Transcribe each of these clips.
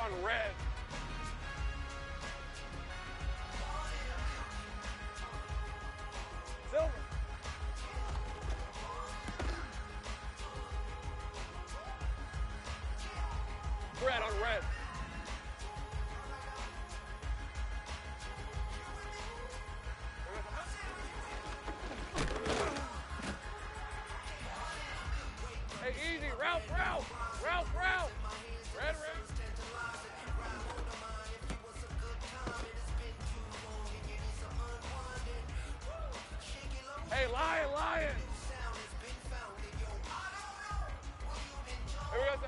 on red. Silver. Red on red. Hey, easy. Ralph. Red. Hey, lion. Here we go.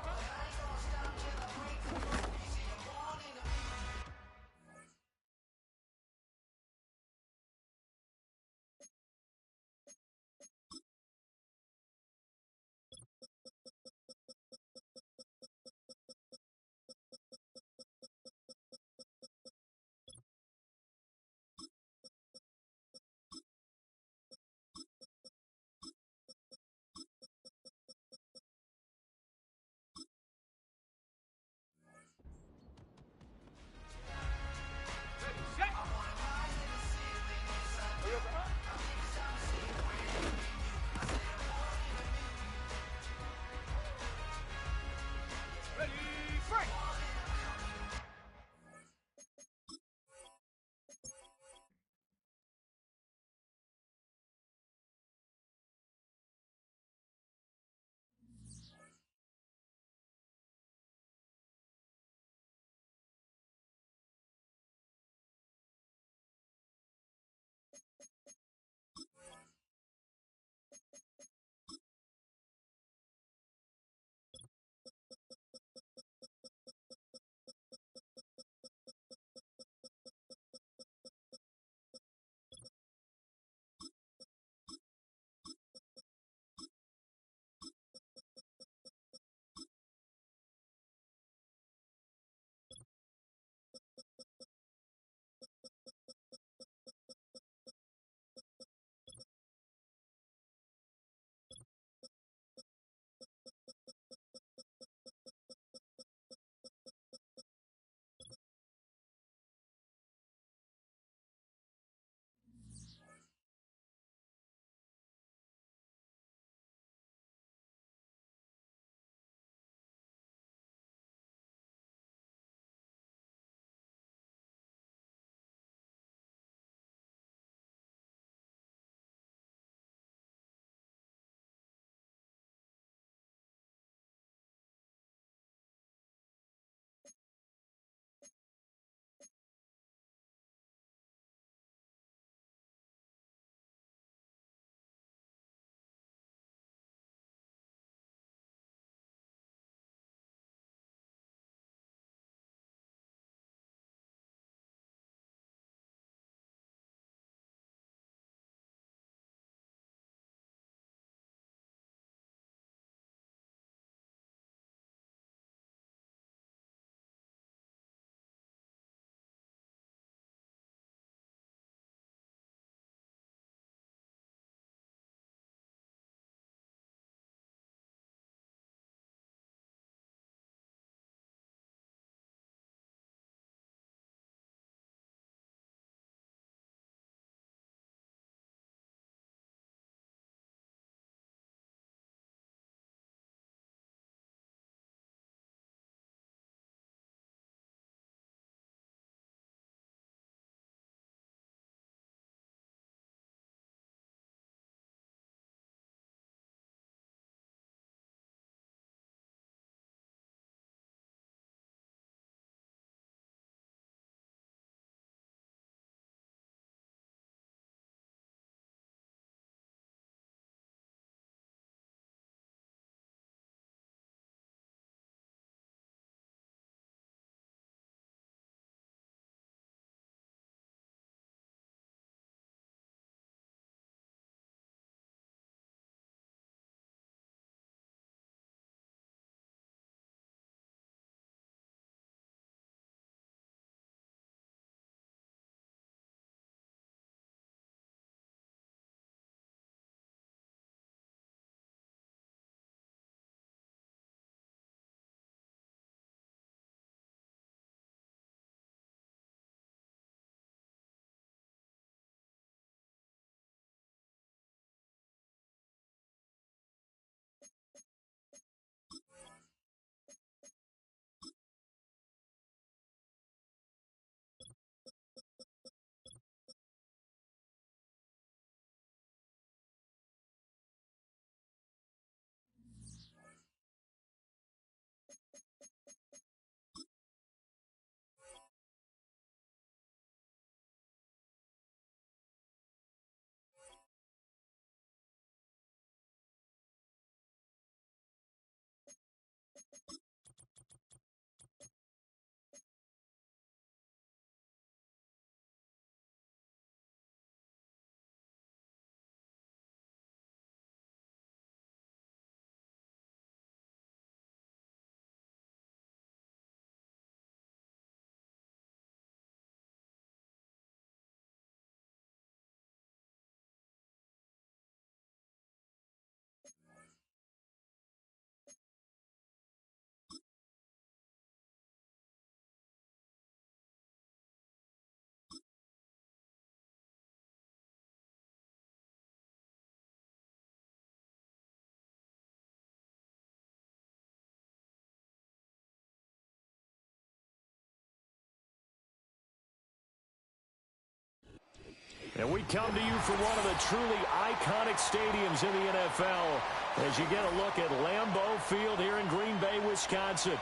And we come to you from one of the truly iconic stadiums in the NFL as you get a look at Lambeau Field here in Green Bay, Wisconsin.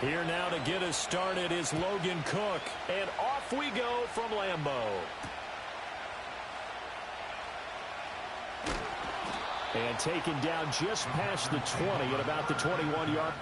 Here now to get us started is Logan Cook. And off we go from Lambeau. And taken down just past the 20 at about the 21-yard.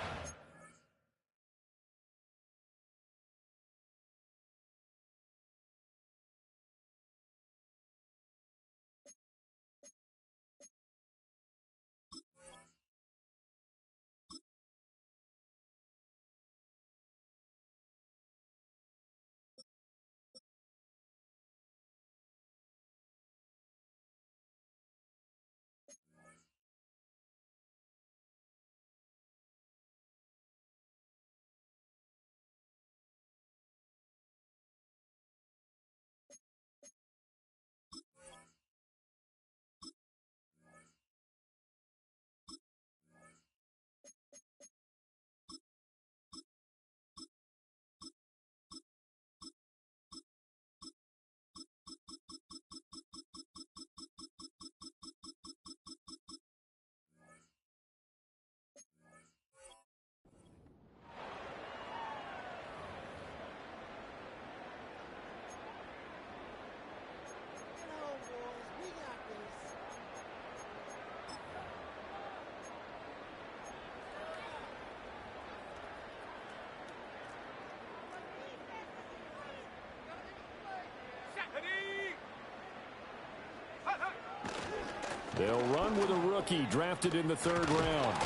They'll run with a rookie drafted in the 3rd round.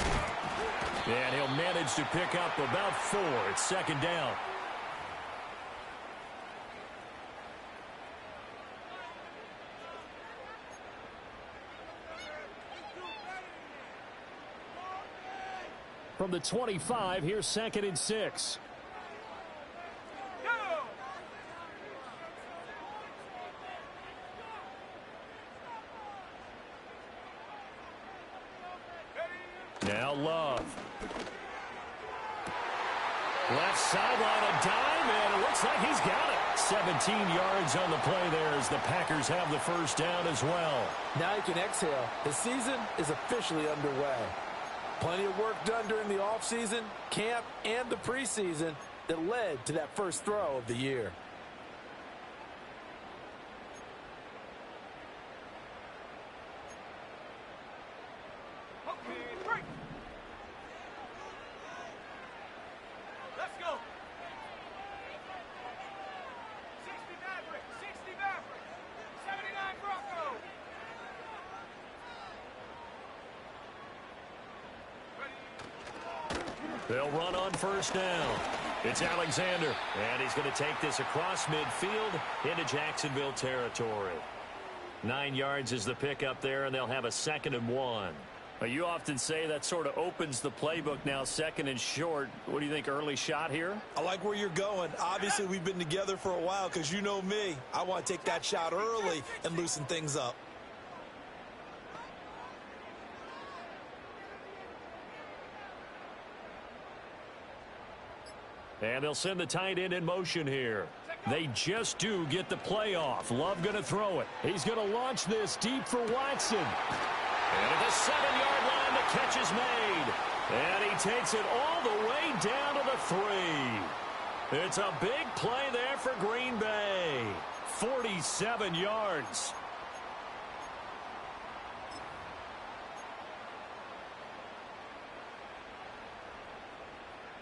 And he'll manage to pick up about 4. It's 2nd down. From the 25, here's 2nd and 6. Now Love. Left sideline, a dime, and it looks like he's got it. 17 yards on the play there as the Packers have the 1st down as well. Now you can exhale. The season is officially underway. Plenty of work done during the offseason, camp, and the preseason that led to that first throw of the year. They'll run on 1st down. It's Alexander, and he's going to take this across midfield into Jacksonville territory. 9 yards is the pickup there, and they'll have a 2nd and 1. Well, you often say that sort of opens the playbook now, 2nd and short. What do you think, early shot here? I like where you're going. Obviously, we've been together for a while because you know me. I want to take that shot early and loosen things up. And they'll send the tight end in motion here. They just do get the play off. Love going to throw it. He's going to launch this deep for Watson. And at the 7-yard line, the catch is made. And he takes it all the way down to the 3. It's a big play there for Green Bay. 47 yards.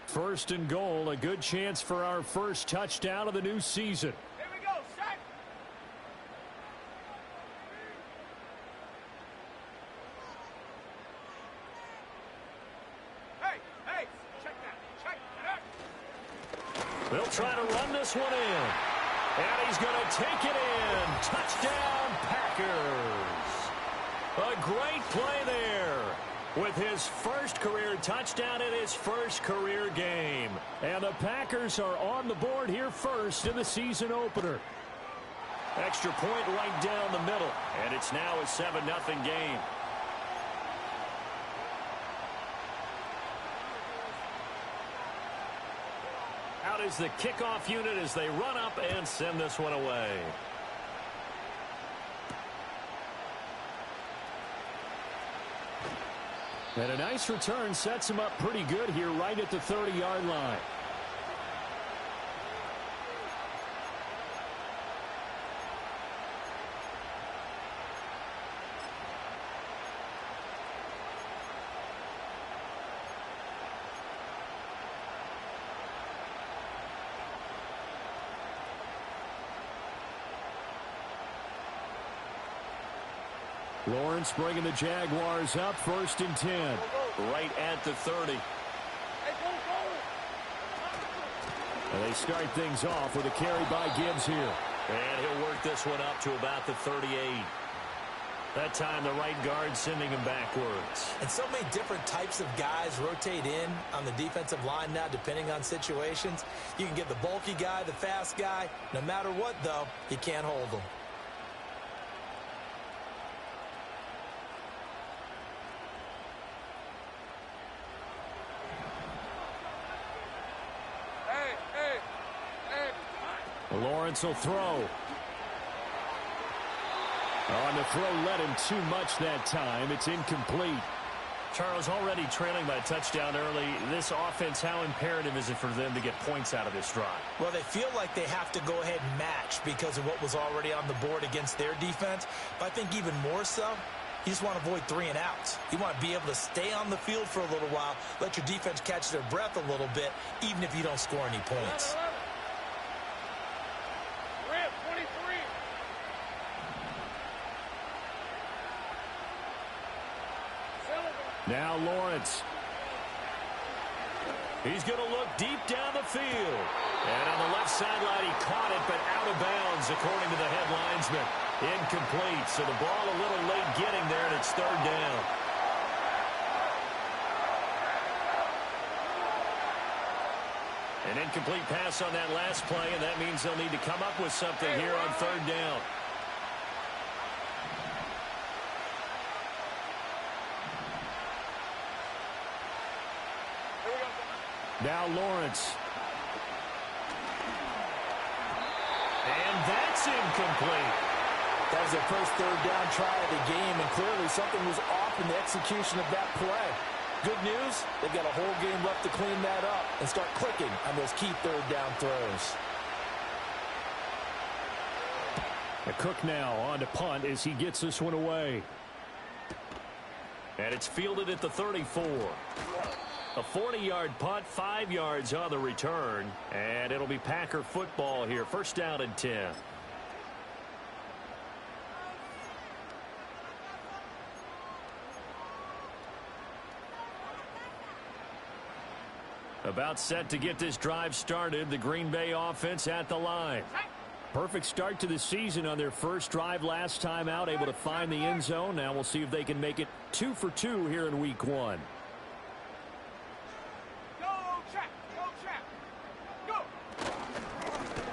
First and goal, a good chance for our first touchdown of the new season. Here we go, set. Hey, check that. They'll try to run this one in. And he's going to take it in. Touchdown, Packers. A great play there. With his first career touchdown in his first career game. And the Packers are on the board here first in the season opener. Extra point right down the middle. And it's now a 7-0 game. Out is the kickoff unit as they run up and send this one away. And a nice return sets him up pretty good here right at the 30-yard line. Lawrence bringing the Jaguars up 1st and 10. Right at the 30. And they start things off with a carry by Gibbs here. And he'll work this one up to about the 38. That time the right guard sending him backwards. And so many different types of guys rotate in on the defensive line now depending on situations. You can get the bulky guy, the fast guy. No matter what, though, you can't hold them. Lawrence will throw. On the throw led him too much that time. It's incomplete. Charles, already trailing by a touchdown early. This offense, how imperative is it for them to get points out of this drive? Well, they feel like they have to go ahead and match because of what was already on the board against their defense. But I think even more so, you just want to avoid 3 and outs. You want to be able to stay on the field for a little while, let your defense catch their breath a little bit, even if you don't score any points. Now Lawrence. He's going to look deep down the field. And on the left sideline, he caught it, but out of bounds, according to the head linesman. Incomplete. So the ball a little late getting there, and it's 3rd down. An incomplete pass on that last play, and that means they'll need to come up with something here on 3rd down. Now Lawrence. And that's incomplete. That was their first 3rd down try of the game, and clearly something was off in the execution of that play. Good news, they've got a whole game left to clean that up and start clicking on those key 3rd down throws. A Cook now on to punt as he gets this one away. And it's fielded at the 34. A 40-yard punt, 5 yards on the return. And it'll be Packer football here. 1st down and 10. About set to get this drive started. The Green Bay offense at the line. Perfect start to the season on their first drive last time out. Able to find the end zone. Now we'll see if they can make it 2 for 2 here in week 1.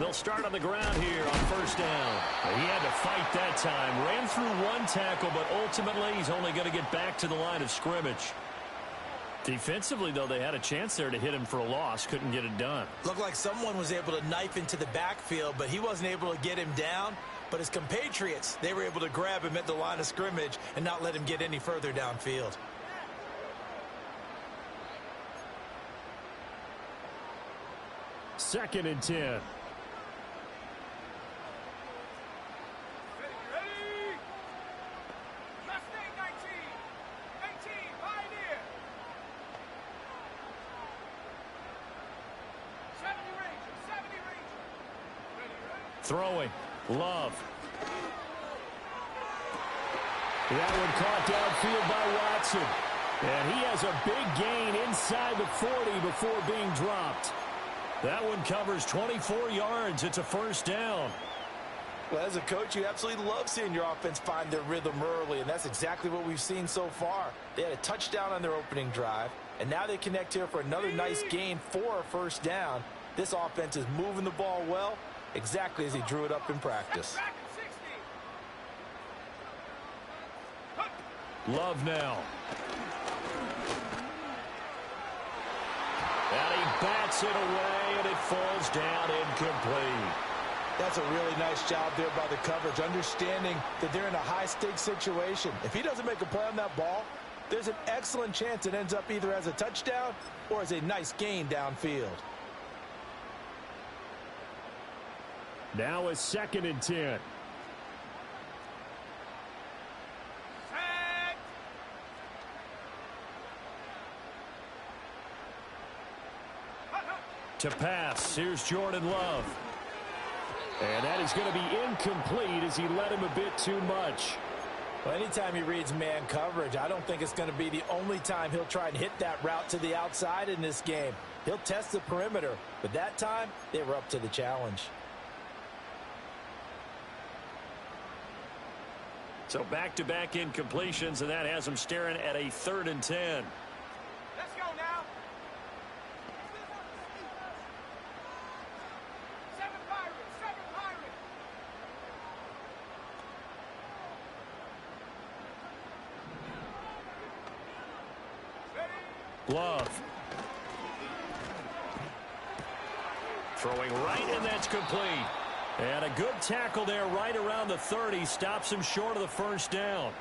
They'll start on the ground here on 1st down. He had to fight that time. Ran through 1 tackle, but ultimately he's only going to get back to the line of scrimmage. Defensively, though, they had a chance there to hit him for a loss. Couldn't get it done. Looked like someone was able to knife into the backfield, but he wasn't able to get him down. But his compatriots, they were able to grab him at the line of scrimmage and not let him get any further downfield. Second and 10. Throwing. Love. That one caught downfield by Watson. And he has a big gain inside the 40 before being dropped. That one covers 24 yards. It's a 1st down. Well, as a coach, you absolutely love seeing your offense find their rhythm early, and that's exactly what we've seen so far. They had a touchdown on their opening drive, and now they connect here for another nice gain for a 1st down. This offense is moving the ball well, exactly as he drew it up in practice. Back and Love now. And he bats it away, and it falls down incomplete. That's a really nice job there by the coverage, understanding that they're in a high-stakes situation. If he doesn't make a play on that ball, there's an excellent chance it ends up either as a touchdown or as a nice gain downfield. Now a 2nd and 10. Set. To pass, here's Jordan Love. And that is going to be incomplete as he led him a bit too much. Well, anytime he reads man coverage, I don't think it's going to be the only time he'll try and hit that route to the outside in this game. He'll test the perimeter, but that time they were up to the challenge. So back-to-back incompletions, and that has him staring at a 3rd and 10. Let's go now. 7 Pirates. 7 Pirates. Ready. Love. Throwing right, and that's complete. And a good tackle there right around the 30. Stops him short of the 1st down.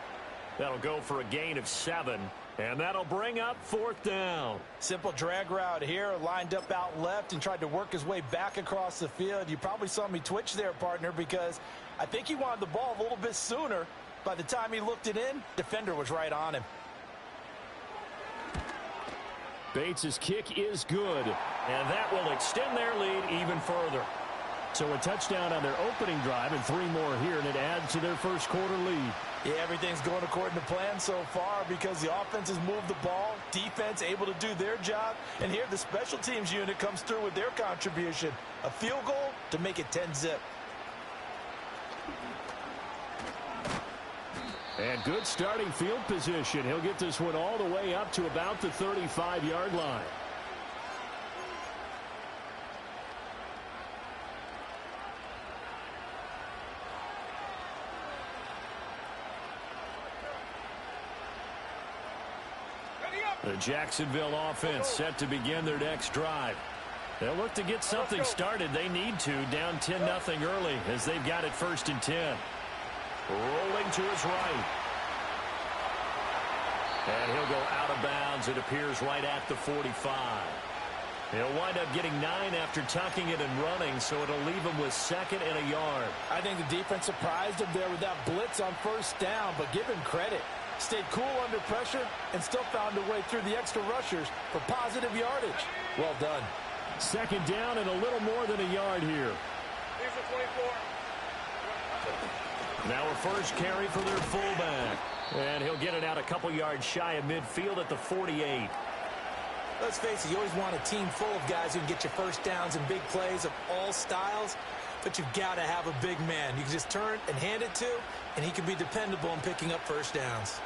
That'll go for a gain of 7. And that'll bring up 4th down. Simple drag route here, lined up out left and tried to work his way back across the field. You probably saw me twitch there, partner, because I think he wanted the ball a little bit sooner. By the time he looked it in, defender was right on him. Bates' kick is good, and that will extend their lead even further. So a touchdown on their opening drive and 3 more here, and it adds to their 1st quarter lead. Yeah, everything's going according to plan so far because the offense has moved the ball, defense able to do their job, and here the special teams unit comes through with their contribution. A field goal to make it 10-zip. And good starting field position. He'll get this one all the way up to about the 35-yard line. The Jacksonville offense set to begin their next drive. They'll look to get something started. They need to, down 10-0 early as they've got it 1st and 10. Rolling to his right. And he'll go out of bounds. It appears right at the 45. He'll wind up getting 9 after tucking it and running, so it'll leave him with 2nd and a yard. I think the defense surprised him there with that blitz on 1st down, but give him credit. Stayed cool under pressure and still found a way through the extra rushers for positive yardage. Well done. 2nd down and a little more than a yard here. Here's the 24. Now a 1st carry for their fullback. And he'll get it out a couple yards shy of midfield at the 48. Let's face it, you always want a team full of guys who can get you 1st downs and big plays of all styles, but you've got to have a big man you can just turn and hand it to, and he can be dependable in picking up 1st downs.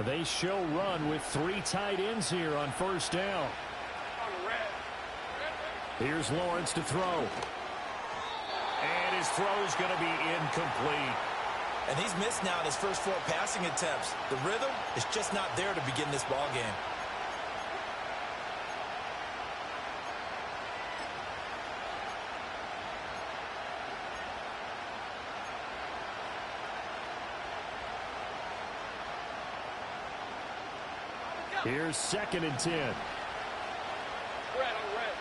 They show run with 3 tight ends here on 1st down. Here's Lawrence to throw. And his throw's going to be incomplete. And he's missed now in his first 4 passing attempts. The rhythm is just not there to begin this ball game. Here's 2nd and 10. Red on red.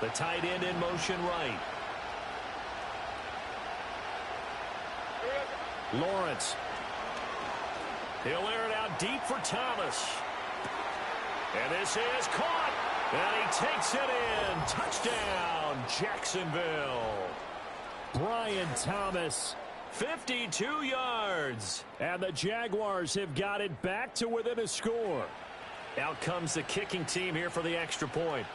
The tight end in motion right. Lawrence. He'll air it out deep for Thomas. And this is caught. And he takes it in. Touchdown, Jacksonville. Brian Thomas, 52 yards. And the Jaguars have got it back to within a score. Out comes the kicking team here for the extra point.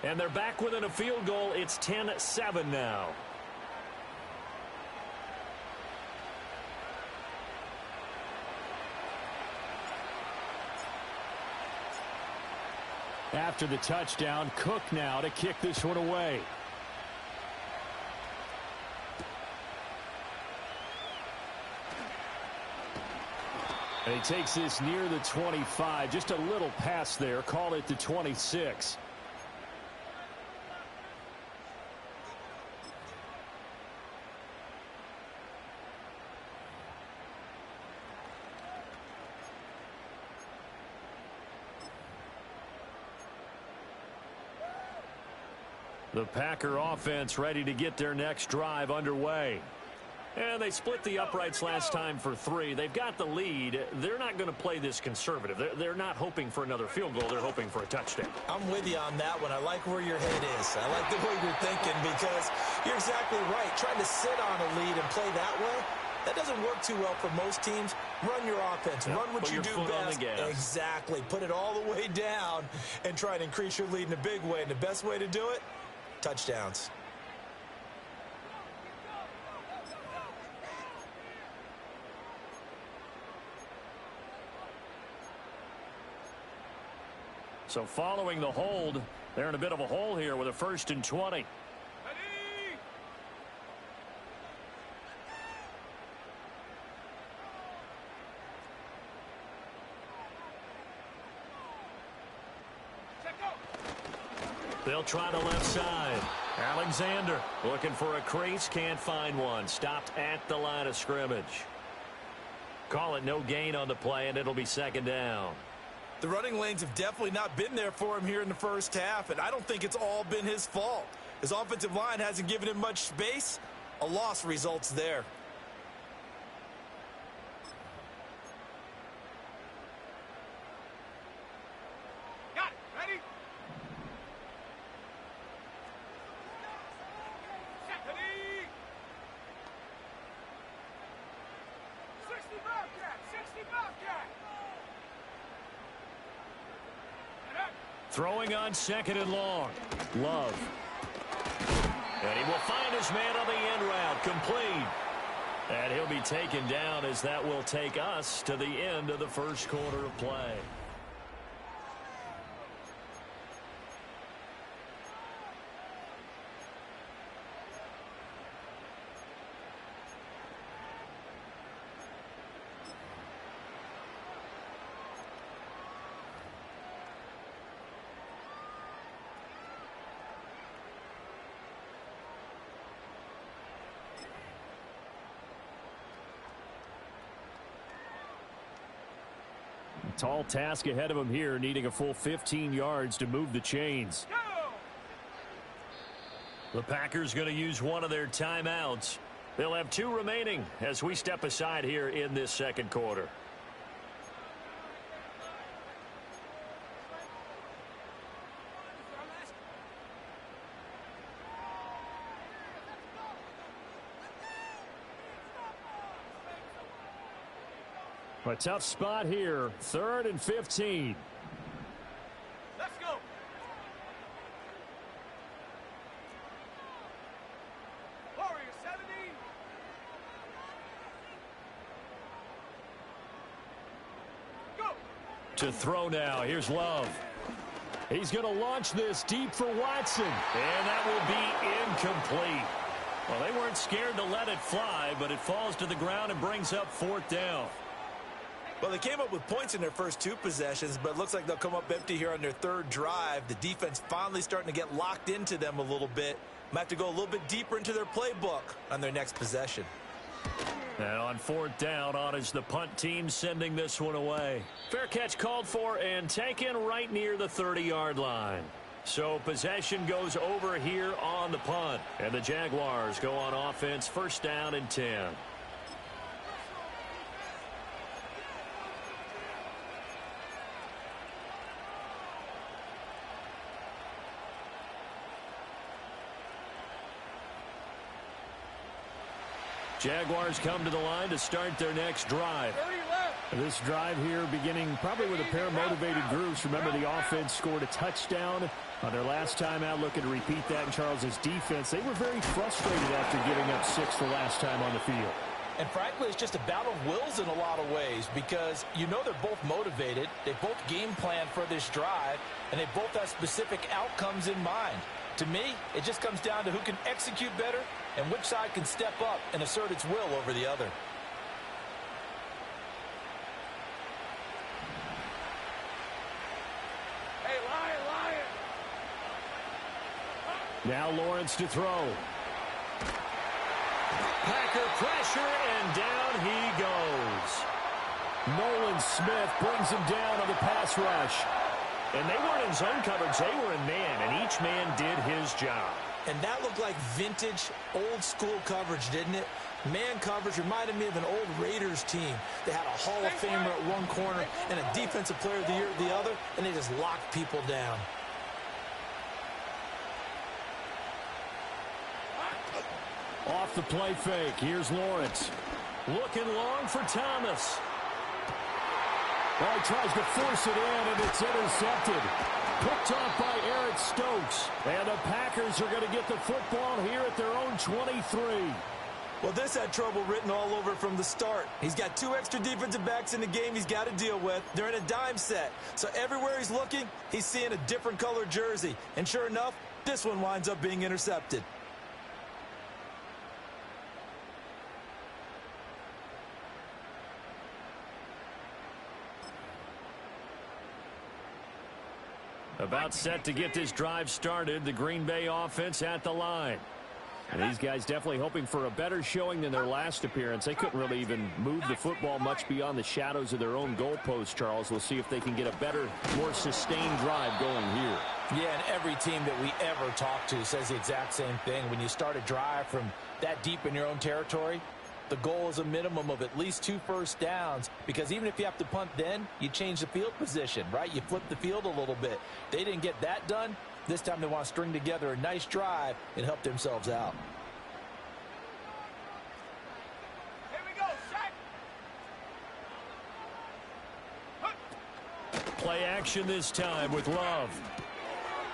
And they're back within a field goal. It's 10-7 now. After the touchdown, Cook now to kick this one away. And he takes this near the 25. Just a little pass there. Call it the 26. The Packer offense ready to get their next drive underway. And they split the uprights last time for 3. They've got the lead. They're not going to play this conservative. They're not hoping for another field goal. They're hoping for a touchdown. I'm with you on that one. I like where your head is. I like the way you're thinking because you're exactly right. Trying to sit on a lead and play that way, that doesn't work too well for most teams. Run your offense. Yep, run what you do best. Exactly. Put it all the way down and try and increase your lead in a big way. And the best way to do it, touchdowns. So following the hold, they're in a bit of a hole here with a 1st and 20. They'll try the left side. Alexander looking for a crease, can't find one. Stopped at the line of scrimmage. Call it no gain on the play, and it'll be 2nd down. The running lanes have definitely not been there for him here in the first half, and I don't think it's all been his fault. His offensive line hasn't given him much space. A loss results there. Got it. Ready? Set. Ready? 60 Bobcat. 60 Bobcat. Throwing on 2nd and long. Love. And he will find his man on the end route. Complete. And he'll be taken down as that will take us to the end of the first quarter of play. Tall task ahead of him here, needing a full 15 yards to move the chains. The Packers going to use one of their timeouts. They'll have 2 remaining as we step aside here in this second quarter. A tough spot here. 3rd and 15. Let's go. Warrior 70. Go. To throw now. Here's Love. He's going to launch this deep for Watson. And that will be incomplete. Well, they weren't scared to let it fly, but it falls to the ground and brings up 4th down. Well, they came up with points in their first 2 possessions, but it looks like they'll come up empty here on their 3rd drive. The defense finally starting to get locked into them a little bit. Might have to go a little bit deeper into their playbook on their next possession. And on 4th down, on is the punt team sending this one away. Fair catch called for and taken right near the 30-yard line. So possession goes over here on the punt. And the Jaguars go on offense, 1st down and 10. Jaguars come to the line to start their next drive. This drive here beginning probably with a pair of motivated groups. Remember, the offense scored a touchdown on their last time out, looking to repeat that in Charles's defense. They were very frustrated after giving up 6 the last time on the field. And frankly, it's just a battle of wills in a lot of ways because you know they're both motivated, they both game plan for this drive, and they both have specific outcomes in mind. To me, it just comes down to who can execute better and which side can step up and assert its will over the other. Hey, Lion! Now Lawrence to throw. Packer pressure, and down he goes. Nolan Smith brings him down on the pass rush. And they weren't in zone coverage, they were in man, and each man did his job. And that looked like vintage, old-school coverage, didn't it? Man coverage reminded me of an old Raiders team. They had a Hall of Famer at one corner and a Defensive Player of the Year at the other, and they just locked people down. Off the play fake, here's Lawrence. Looking long for Thomas. Well, he tries to force it in, and it's intercepted. Picked off by Eric Stokes. And the Packers are going to get the football here at their own 23. Well, this had trouble written all over from the start. He's got 2 extra defensive backs in the game he's got to deal with. They're in a dime set. So everywhere he's looking, he's seeing a different colored jersey. And sure enough, this one winds up being intercepted. About set to get this drive started, the Green Bay offense at the line. And these guys definitely hoping for a better showing than their last appearance. They couldn't really even move the football much beyond the shadows of their own goalpost, Charles. We'll see if they can get a better, more sustained drive going here. Yeah, and every team that we ever talk to says the exact same thing. When you start a drive from that deep in your own territory, the goal is a minimum of at least 2 first downs, because even if you have to punt then, you change the field position, right? You flip the field a little bit. They didn't get that done. This time they want to string together a nice drive and help themselves out. Here we go, set! Play action this time with Love.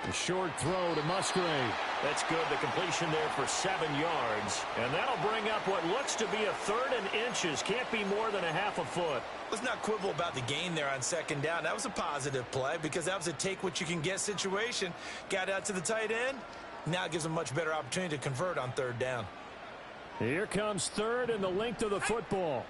A short throw to Musgrave. That's good. The completion there for 7 yards. And that'll bring up what looks to be a 3rd and inches. Can't be more than a half a foot. Let's not quibble about the gain there on 2nd down. That was a positive play because that was a take-what-you-can-get situation. Got out to the tight end. Now it gives them a much better opportunity to convert on 3rd down. Here comes 3rd and the length of the football.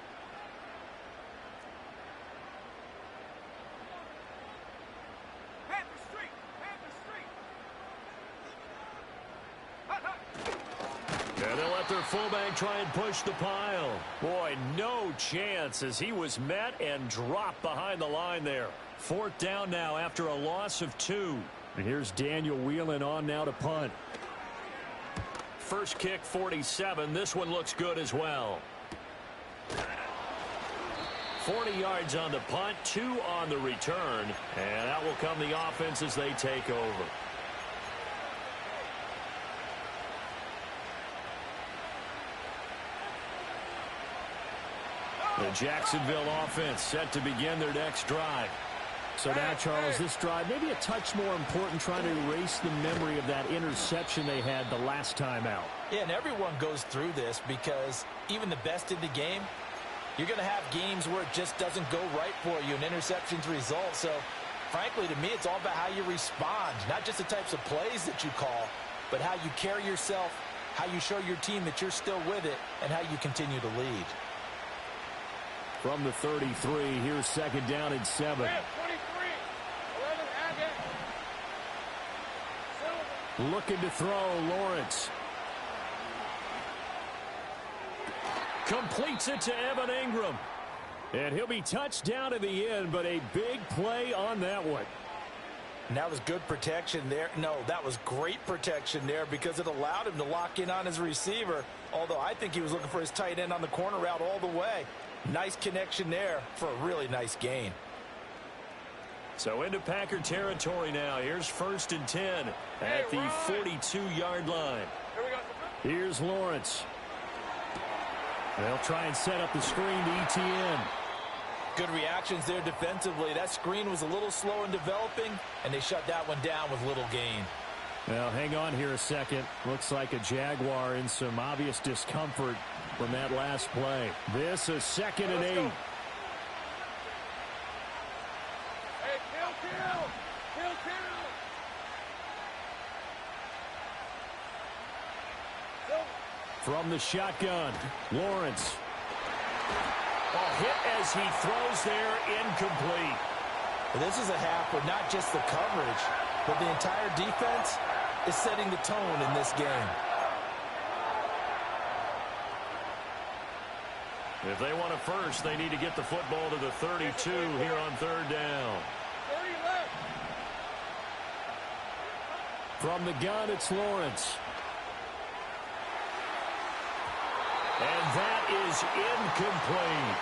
And they'll let their fullback try and push the pile. Boy, no chance as he was met and dropped behind the line there. 4th down now after a loss of 2. And here's Daniel Whelan on now to punt. First kick, 47. This one looks good as well. 40 yards on the punt, 2 on the return. And that will come the offense as they take over. The Jacksonville offense set to begin their next drive. So now, Charles, this drive maybe a touch more important, trying to erase the memory of that interception they had the last time out. Yeah, and everyone goes through this because even the best in the game, you're going to have games where it just doesn't go right for you, and interceptions result. So, frankly, to me, it's all about how you respond, not just the types of plays that you call, but how you carry yourself, how you show your team that you're still with it, and how you continue to lead. From the 33, here's 2nd down and 7. 23, 11, add it. Looking to throw, Lawrence. Completes it to Evan Ingram. And he'll be touched down to the end, but a big play on that one. And that was good protection there. No, that was great protection there because it allowed him to lock in on his receiver, although I think he was looking for his tight end on the corner route all the way. Nice connection there for a really nice gain. So into Packer territory now. Here's 1st and 10 at the 42-yard line. Here we go. Here's Lawrence. They'll try and set up the screen to ETN. Good reactions there defensively. That screen was a little slow in developing, and they shut that one down with little gain. Well, hang on here a second. Looks like a Jaguar in some obvious discomfort from that last play. This is 2nd and 8. Hey, kill. From the shotgun, Lawrence. A hit as he throws there, incomplete. This is a half where not just the coverage, but the entire defense is setting the tone in this game. If they want a first, they need to get the football to the 32 here on 3rd down. 30 left. From the gun, it's Lawrence. And that is incomplete.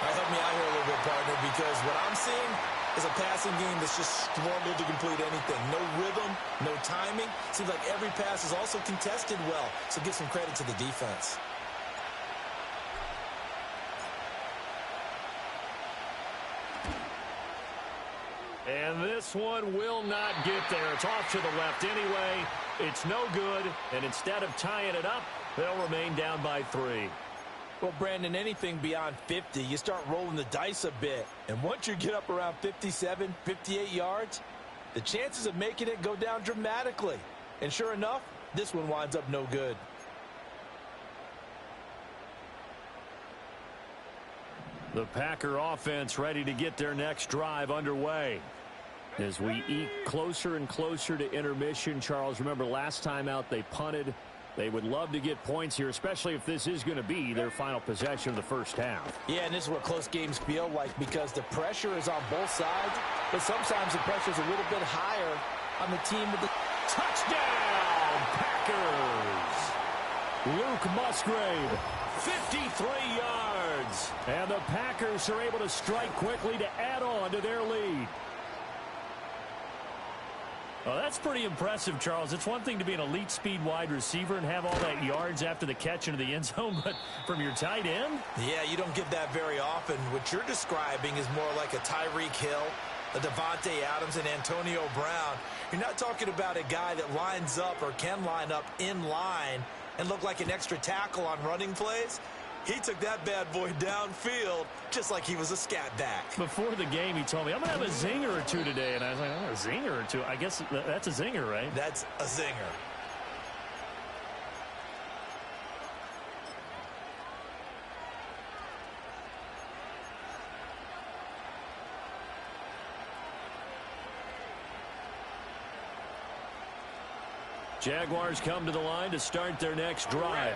Help me out here a little bit, partner, because what I'm seeing is a passing game that's just struggled to complete anything. No rhythm, no timing. Seems like every pass is also contested well, so give some credit to the defense. And this one will not get there. It's off to the left anyway. It's no good, and instead of tying it up, they'll remain down by 3. Well, Brandon, anything beyond 50, you start rolling the dice a bit. And once you get up around 57, 58 yards, the chances of making it go down dramatically. And sure enough, this one winds up no good. The Packer offense ready to get their next drive underway. As we eke closer and closer to intermission, Charles, remember last time out they punted. They would love to get points here, especially if this is going to be their final possession of the first half. Yeah, and this is what close games feel like because the pressure is on both sides, but sometimes the pressure is a little bit higher on the team with the touchdown, Packers. Luke Musgrave, 53 yards. And the Packers are able to strike quickly to add on to their lead. Well, that's pretty impressive, Charles. It's one thing to be an elite speed wide receiver and have all that yards after the catch into the end zone, but from your tight end? Yeah, you don't get that very often. What you're describing is more like a Tyreek Hill, a Devontae Adams, and Antonio Brown. You're not talking about a guy that lines up or can line up in line and look like an extra tackle on running plays. He took that bad boy downfield just like he was a scat back. Before the game, he told me, I'm going to have a zinger or two today. And I was like, oh, a zinger or two? I guess that's a zinger, right? That's a zinger. Jaguars come to the line to start their next drive.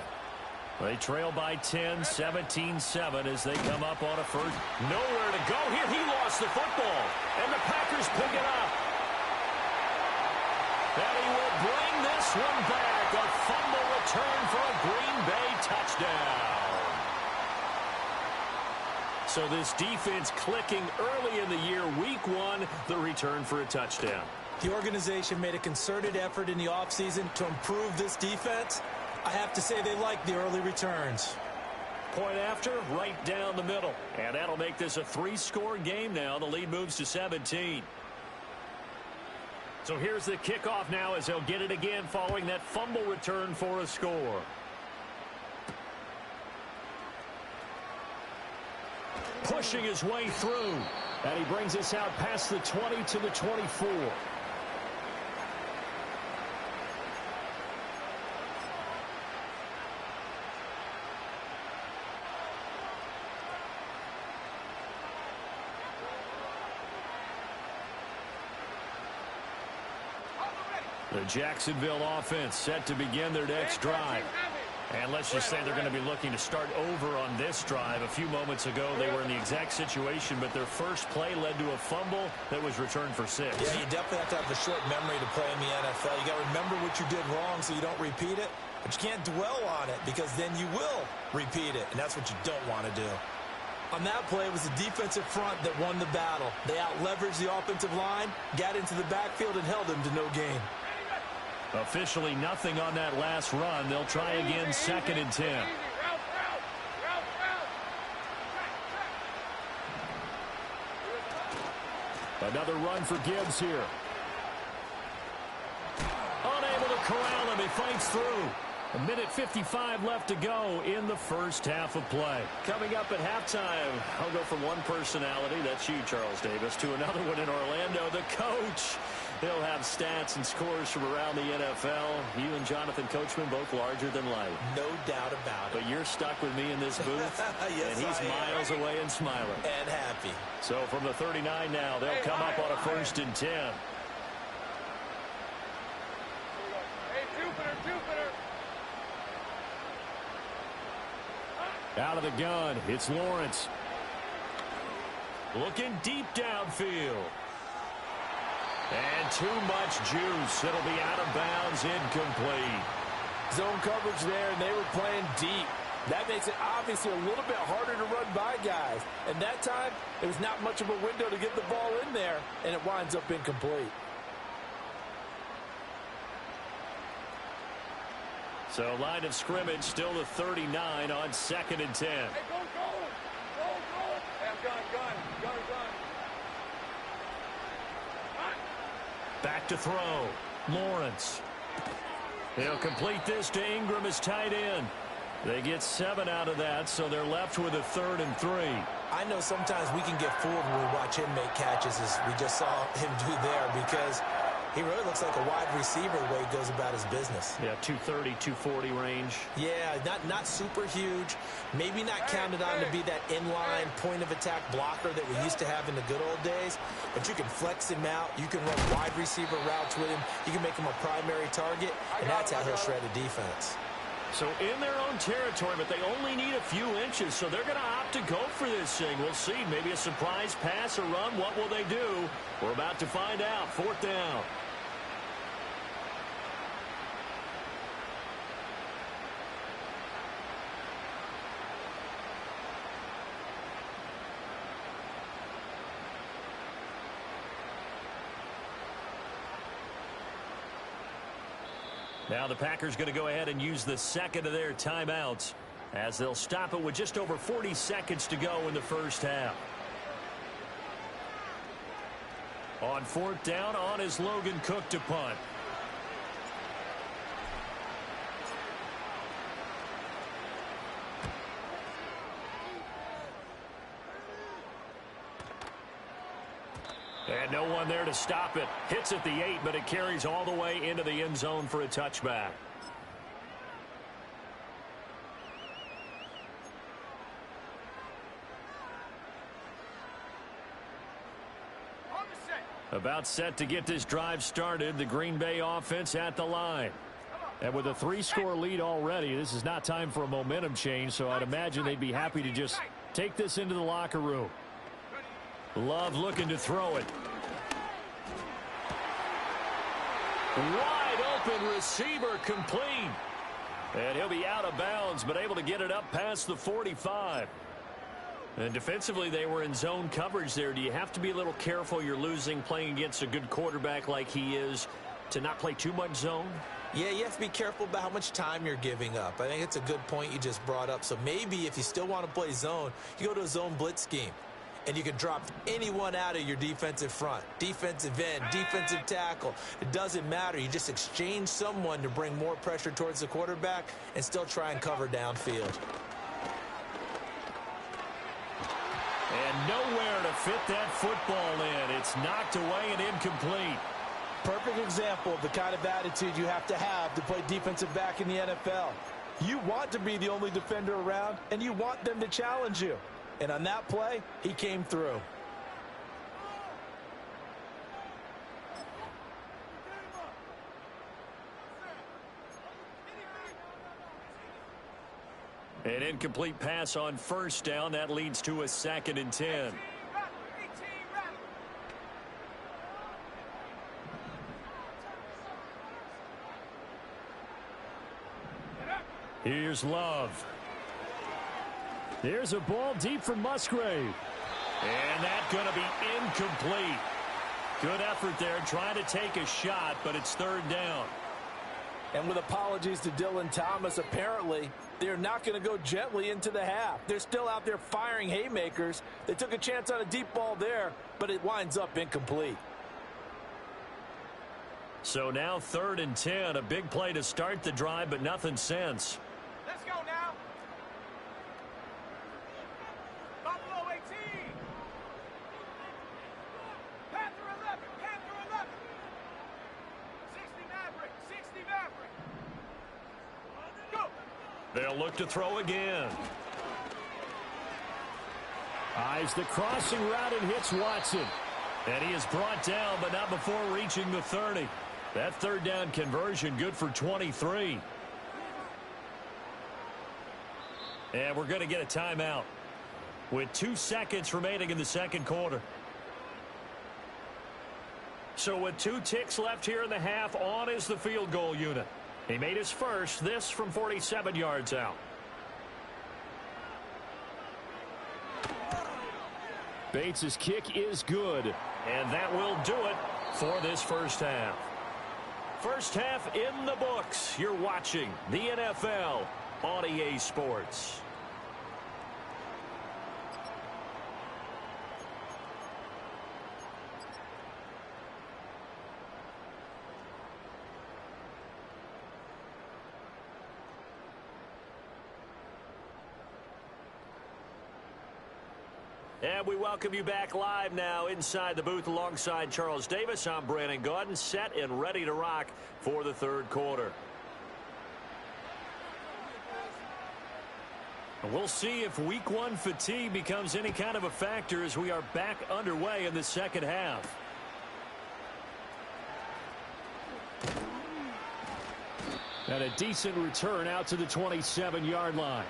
They trail by 10, 17-7 as they come up on a first. Nowhere to go here. He lost the football, and the Packers pick it up. And he will bring this one back. A fumble return for a Green Bay touchdown. So this defense clicking early in the year. Week 1, the return for a touchdown. The organization made a concerted effort in the offseason to improve this defense. I have to say they like the early returns. Point after, right down the middle. And that'll make this a 3-score game now. The lead moves to 17. So here's the kickoff now as they'll get it again following that fumble return for a score. Pushing his way through. And he brings us out past the 20 to the 24. The Jacksonville offense set to begin their next drive. And let's just say they're going to be looking to start over on this drive. A few moments ago, they were in the exact situation, but their first play led to a fumble that was returned for 6. Yeah, you definitely have to have a short memory to play in the NFL. You got to remember what you did wrong so you don't repeat it, but you can't dwell on it because then you will repeat it, and that's what you don't want to do. On that play, it was the defensive front that won the battle. They out-leveraged the offensive line, got into the backfield, and held them to no gain. Officially nothing on that last run. They'll try again, 2nd and 10. Another run for Gibbs here. On corral him. He fights through. 1:55 left to go in the first half of play. Coming up at halftime, I'll go from one personality, that's you, Charles Davis, to another one in Orlando, the coach. He'll have stats and scores from around the NFL. You and Jonathan Coachman both larger than life. No doubt about it. But you're stuck with me in this booth, yes, and he's miles away and smiling. And happy. So from the 39 now, they'll come up on a 1st and 10. Hey, Jupiter. Out of the gun, it's Lawrence. Looking deep downfield. And too much juice. It'll be out of bounds, incomplete. Zone coverage there, and they were playing deep. That makes it obviously a little bit harder to run by guys. And that time, it was not much of a window to get the ball in there, and it winds up incomplete. So line of scrimmage still the 39 on 2nd and 10. Hey, go. Hey, I'm gun. Back to throw. Lawrence. He'll complete this to Ingram as tight end. They get 7 out of that, so they're left with a 3rd and 3. I know sometimes we can get fooled when we watch him make catches, as we just saw him do there, because he really looks like a wide receiver the way he goes about his business. Yeah, 230, 240 range. Yeah, not super huge. Maybe not counted on to be that inline point-of-attack blocker that we used to have in the good old days. But you can flex him out. You can run wide receiver routes with him. You can make him a primary target, and that's how he'll shred a defense. So in their own territory, but they only need a few inches, so they're going to opt to go for this thing. We'll see. Maybe a surprise pass or run. What will they do? We're about to find out. 4th down. Now the Packers going to go ahead and use the 2nd of their timeouts as they'll stop it with just over 40 seconds to go in the first half. On 4th down, on is Logan Cook to punt. And no one there to stop it. Hits at the 8, but it carries all the way into the end zone for a touchback. About set to get this drive started. The Green Bay offense at the line. And with a 3-score lead already, this is not time for a momentum change, so I'd imagine they'd be happy to just take this into the locker room. Love looking to throw it. Wide open receiver complete. And he'll be out of bounds, but able to get it up past the 45. And defensively, they were in zone coverage there. Do you have to be a little careful? You're losing playing against a good quarterback like he is to not play too much zone? Yeah, you have to be careful about how much time you're giving up. I think it's a good point you just brought up. So maybe if you still want to play zone, you go to a zone blitz scheme. And you can drop anyone out of your defensive front. Defensive end, defensive tackle. It doesn't matter. You just exchange someone to bring more pressure towards the quarterback and still try and cover downfield. And nowhere to fit that football in. It's knocked away and incomplete. Perfect example of the kind of attitude you have to play defensive back in the NFL. You want to be the only defender around, and you want them to challenge you. And on that play, he came through. An incomplete pass on 1st down. That leads to a 2nd and 10. Here's Love. There's a ball deep from Musgrave. And that's going to be incomplete. Good effort there trying to take a shot, but it's 3rd down. And with apologies to Dylan Thomas, apparently they're not going to go gently into the half. They're still out there firing haymakers. They took a chance on a deep ball there, but it winds up incomplete. So now 3rd and 10, a big play to start the drive, but nothing since. Let's go now. Buffalo 18. Panther 11. Panther 11. 60 Maverick. 60 Maverick. Go. They'll look to throw again. Eyes the crossing route and hits Watson. And he is brought down, but not before reaching the 30. That 3rd down conversion good for 23. And we're going to get a timeout with 2 seconds remaining in the 2nd quarter. So with 2 ticks left here in the half, on is the field goal unit. He made his first, this from 47 yards out. Bates' kick is good, and that will do it for this first half. First half in the books. You're watching the NFL on EA Sports. And we welcome you back live now inside the booth alongside Charles Davis. I'm Brandon Gaudin, set and ready to rock for the 3rd quarter. And we'll see if week 1 fatigue becomes any kind of a factor as we are back underway in the 2nd half. And a decent return out to the 27-yard line.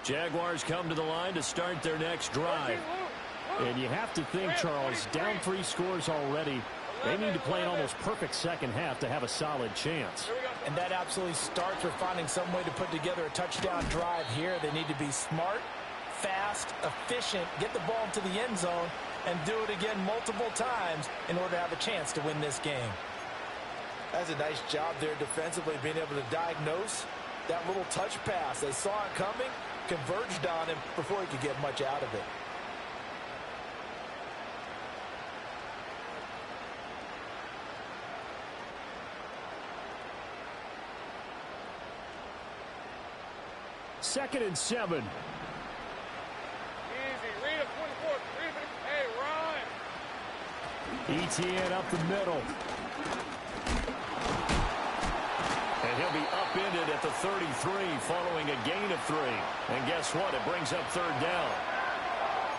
Jaguars come to the line to start their next drive. And you have to think, Charles, down 3 scores already. They need to play an almost perfect 2nd half to have a solid chance. And that absolutely starts with finding some way to put together a touchdown drive here. They need to be smart, fast, efficient, get the ball into the end zone, and do it again multiple times in order to have a chance to win this game. That's a nice job there defensively, being able to diagnose that little touch pass. They saw it coming, converged on him before he could get much out of it. Second and 7. Easy. Read him. 24. Read him. Hey, run. ETN up the middle. And he'll be upended at the 33 following a gain of 3. And guess what? It brings up 3rd down.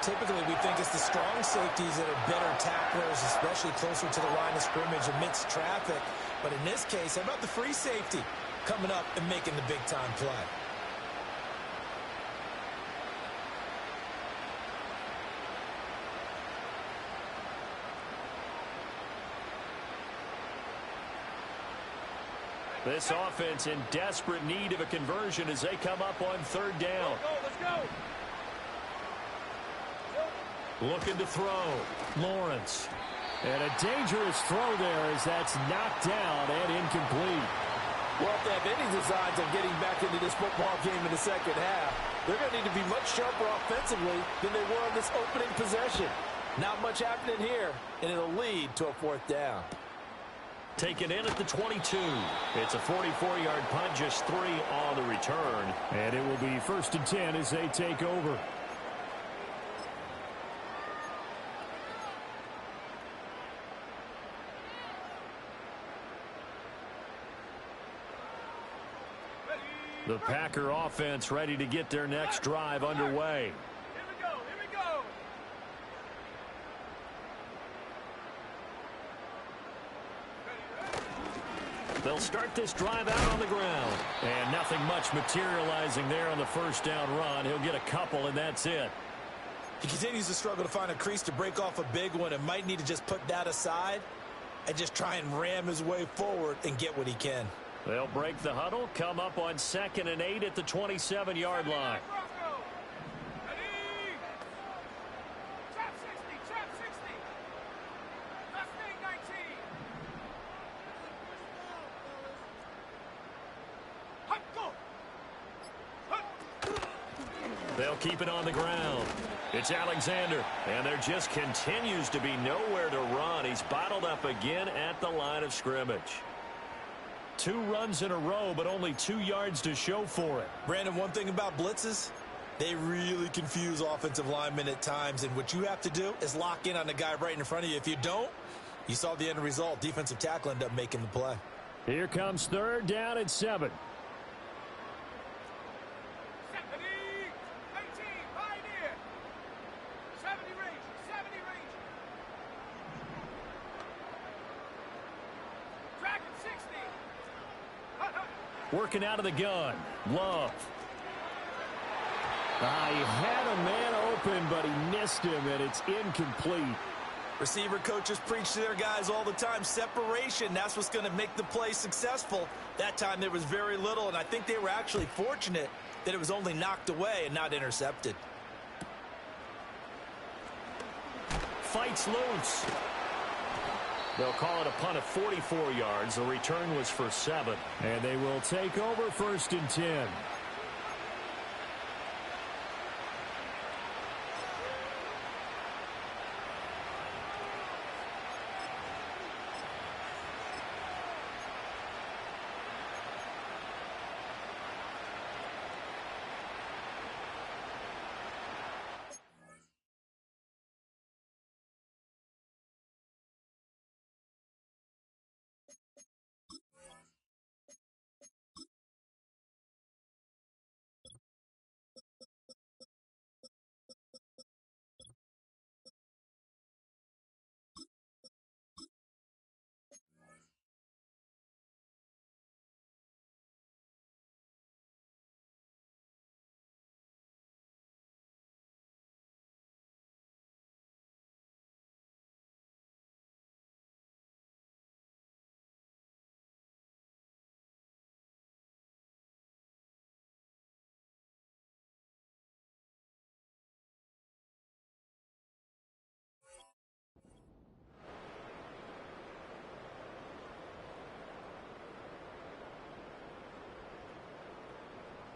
Typically, we think it's the strong safeties that are better tacklers, especially closer to the line of scrimmage amidst traffic. But in this case, how about the free safety coming up and making the big-time play? This offense in desperate need of a conversion as they come up on 3rd down. Let's go. Looking to throw. Lawrence. And a dangerous throw there as that's knocked down and incomplete. Well, if they have any designs of getting back into this football game in the 2nd half, they're going to need to be much sharper offensively than they were on this opening possession. Not much happening here, and it'll lead to a 4th down. Taken in at the 22. It's a 44-yard punt, just 3 on the return. And it will be 1st and 10 as they take over. The Packer offense ready to get their next drive underway. They'll start this drive out on the ground. And nothing much materializing there on the 1st down run. He'll get a couple, and that's it. He continues to struggle to find a crease to break off a big one and might need to just put that aside and just try and ram his way forward and get what he can. They'll break the huddle, come up on 2nd and 8 at the 27-yard line. They'll keep it on the ground. It's Alexander, and there just continues to be nowhere to run. He's bottled up again at the line of scrimmage. 2 runs in a row, but only 2 yards to show for it. Brandon, one thing about blitzes, they really confuse offensive linemen at times, and what you have to do is lock in on the guy right in front of you. If you don't, you saw the end result. Defensive tackle ended up making the play. Here comes 3rd down and 7. Working out of the gun. Love. He had a man open, but he missed him, and it's incomplete. Receiver coaches preach to their guys all the time. Separation, that's what's going to make the play successful. That time there was very little, and I think they were actually fortunate that it was only knocked away and not intercepted. Fights loose. They'll call it a punt of 44 yards. The return was for 7. And they will take over 1st and 10.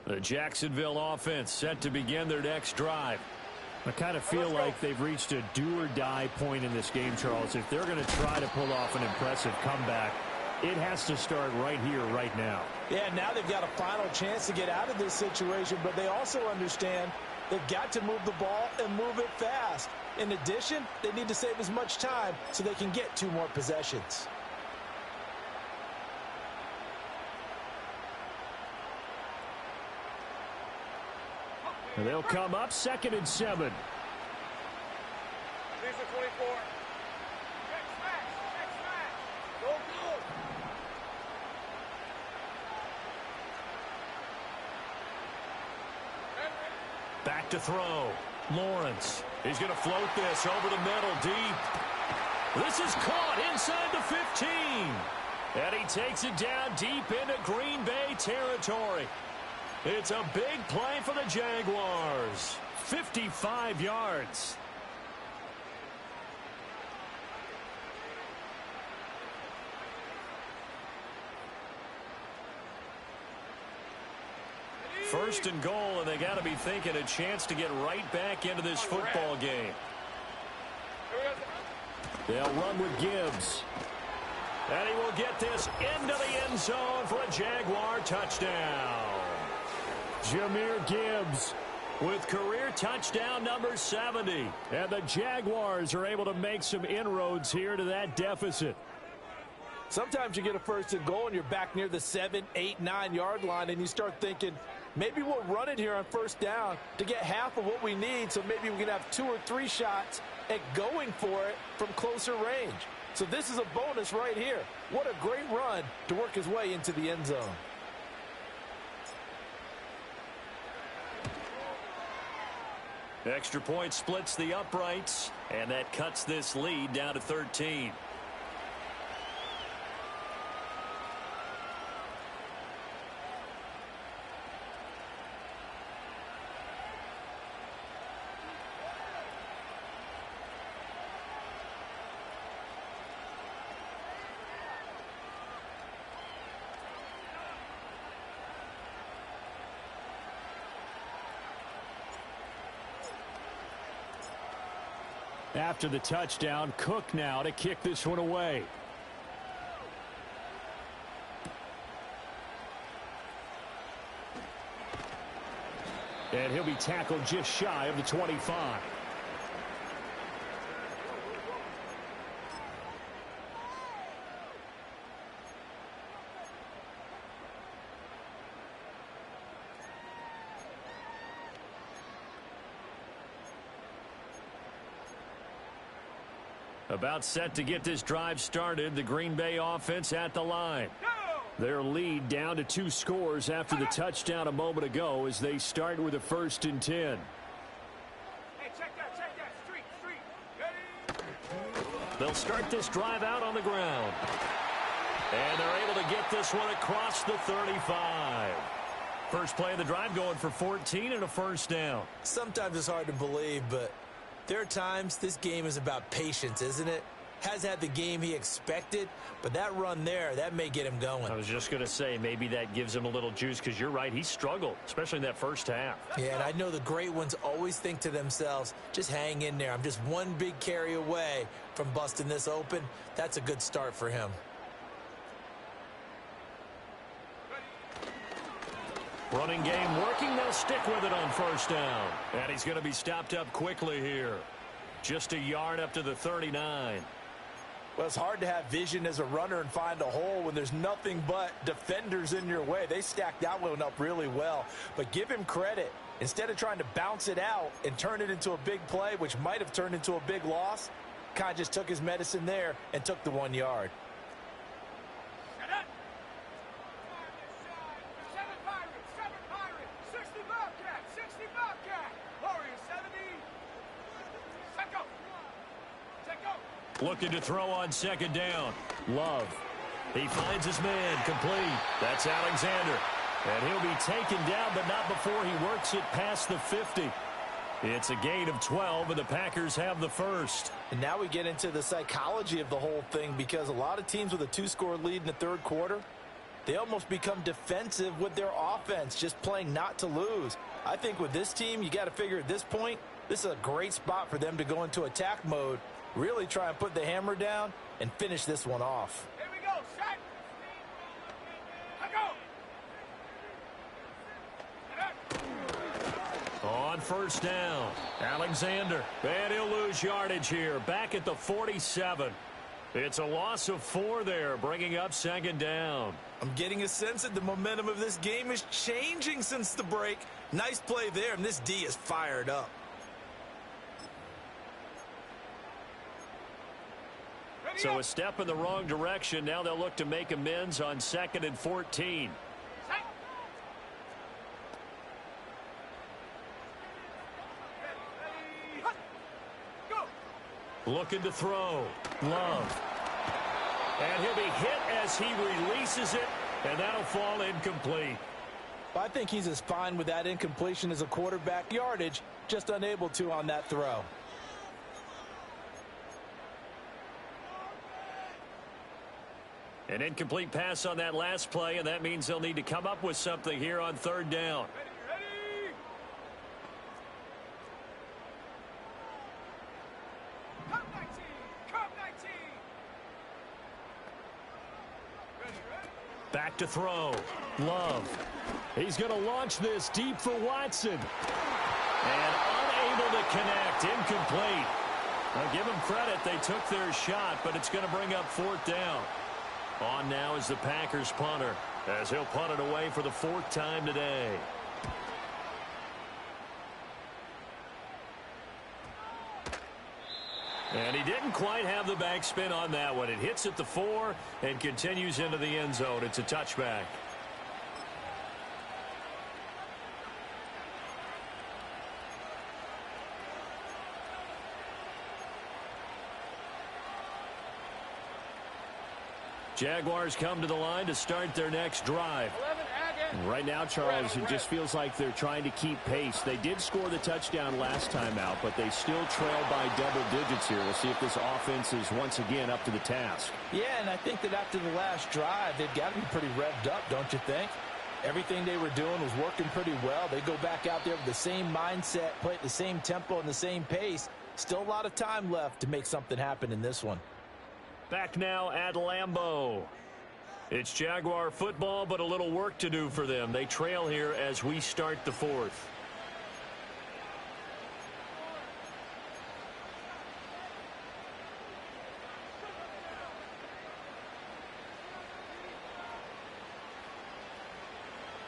The Jacksonville offense set to begin their next drive. I kind of feel like they've reached a do-or-die point in this game, Charles. If they're going to try to pull off an impressive comeback, it has to start right here, right now. Yeah, now they've got a final chance to get out of this situation, but they also understand they've got to move the ball and move it fast. In addition, they need to save as much time so they can get 2 more possessions. And they'll come up 2nd and 7. These are 24. Check smash. Go, go. Back to throw. Lawrence. He's going to float this over the middle deep. This is caught inside the 15. And he takes it down deep into Green Bay territory. It's a big play for the Jaguars. 55 yards. First and goal, and they got to be thinking a chance to get right back into this football game. They'll run with Gibbs. And he will get this into the end zone for a Jaguar touchdown. Jahmyr Gibbs with career touchdown number 70. And the Jaguars are able to make some inroads here to that deficit. Sometimes you get a first and goal and you're back near the 7, 8, 9 yard line and you start thinking, maybe we'll run it here on first down to get half of what we need, so maybe we can have 2 or 3 shots at going for it from closer range. So this is a bonus right here. What a great run to work his way into the end zone. Extra point splits the uprights, and that cuts this lead down to 13. After the touchdown, Cook now to kick this one away. And he'll be tackled just shy of the 25. About set to get this drive started, the Green Bay offense at the line. Their lead down to 2 scores after the touchdown a moment ago as they start with a 1st and 10. Hey, check that. Street. Ready? They'll start this drive out on the ground. And they're able to get this one across the 35. First play of the drive going for 14 and a 1st down. Sometimes it's hard to believe, but there are times this game is about patience, isn't it? Has had the game he expected, but that run there, that may get him going. I was just going to say, maybe that gives him a little juice because you're right, he struggled, especially in that first half. Yeah, and I know the great ones always think to themselves, just hang in there. I'm just one big carry away from busting this open. That's a good start for him. Running game working. They'll stick with it on 1st down. And he's going to be stopped up quickly here. Just a yard up to the 39. Well, it's hard to have vision as a runner and find a hole when there's nothing but defenders in your way. They stacked that one up really well. But give him credit. Instead of trying to bounce it out and turn it into a big play, which might have turned into a big loss, kind of just took his medicine there and took the 1 yard. Looking to throw on 2nd down. Love. He finds his man complete. That's Alexander. And he'll be taken down, but not before he works it past the 50. It's a gain of 12, and the Packers have the 1st. And now we get into the psychology of the whole thing, because a lot of teams with a 2-score lead in the 3rd quarter, they almost become defensive with their offense, just playing not to lose. I think with this team, you got to figure at this point, this is a great spot for them to go into attack mode, really try and put the hammer down and finish this one off. Here we go, set. Go. On 1st down, Alexander. And he'll lose yardage here, back at the 47. It's a loss of 4 there, bringing up 2nd down. I'm getting a sense that the momentum of this game is changing since the break. Nice play there, and this D is fired up. So a step in the wrong direction. Now they'll look to make amends on 2nd and 14. Looking to throw. Love. And he'll be hit as he releases it, and that'll fall incomplete. I think he's as fine with that incompletion as a quarterback yardage, just unable to on that throw. An incomplete pass on that last play, and that means they'll need to come up with something here on 3rd down. Ready? Come 19! Come 19! Ready? Back to throw. Love. He's going to launch this deep for Watson. And unable to connect. Incomplete. Now give them credit. They took their shot, but it's going to bring up 4th down. On now is the Packers punter, as he'll punt it away for the 4th time today. And he didn't quite have the backspin on that one. It hits at the 4 and continues into the end zone. It's a touchback. Jaguars come to the line to start their next drive. 11, Right now, Charles, it just feels like they're trying to keep pace. They did score the touchdown last time out, but they still trail by double digits here. We'll see if this offense is once again up to the task. Yeah, and I think that after the last drive, they've got to be pretty revved up, don't you think? Everything they were doing was working pretty well. They go back out there with the same mindset, play at the same tempo and the same pace. Still a lot of time left to make something happen in this one. Back now at Lambeau. It's Jaguar football, but a little work to do for them. They trail here as we start the fourth.